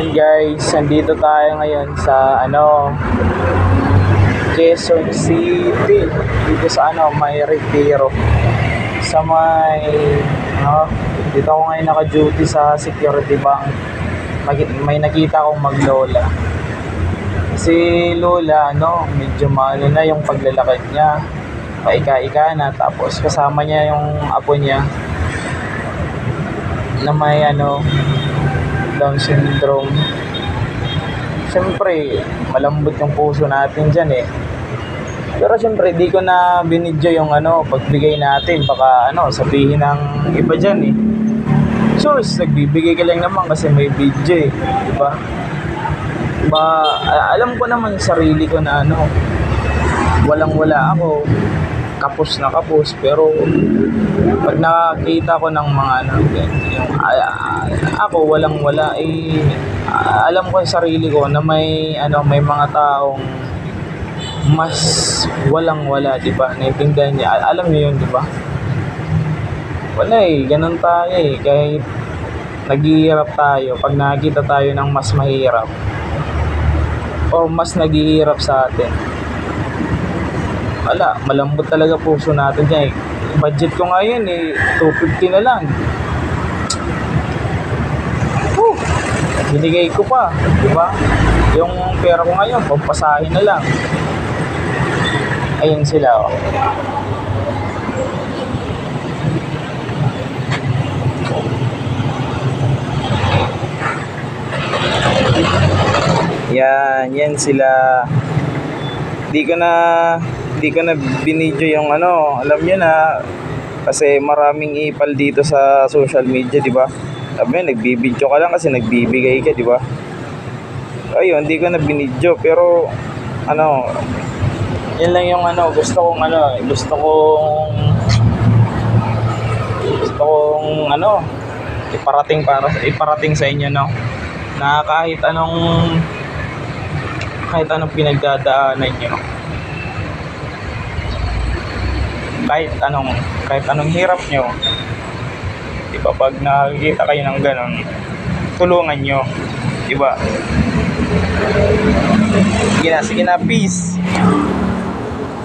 Ayun guys, nandito tayo ngayon sa Quezon City. Dito sa may Retiro. Sa dito ako ngayon naka-duty sa security bank. May nakita akong maglola. Si Lola, medyo maano na yung paglalakad niya. Paika-ika na. Tapos kasama niya yung apo niya na may Down syndrome. Siyempre, malambot yung puso natin dyan eh. Pero siyempre, di ko na binidyo yung pagbigay natin. Baka sabihin ng iba dyan eh. Sus, nagbibigay ka lang naman kasi may video eh. Diba? Alam ko naman sa sarili ko na walang-wala ako. Kapos na kapos. Pero pag nakakita ko ng mga ako walang-wala alam ko sa sarili ko na may mga taong mas walang-wala, di ba? Naiintindihan niya. Alam niyo 'yun, di ba? Wala ganun tayo kahit naghihirap tayo, pag nakikita tayo ng mas mahirap o mas naghihirap sa atin, wala, malambot talaga puso natin dyan Budget ko ngayon 250 na lang. Binigay ko pa, di ba? Yung pera ko ngayon, pampasahin na lang. Ayun sila, Yan sila. Di ko na binidyo yung alam niyo na kasi maraming ipal dito sa social media, di ba? Sabi nagbibidyo ka lang kasi nagbibigay ka, di ba? Ayun, di ko na binidyo pero yan lang yung gusto kong iparating sa inyo na kahit anong pinagdadaanan nyo, kahit anong hirap nyo, di ba, pag nakikita kayo ng ganon, tulungan nyo, di ba? Sige na, peace.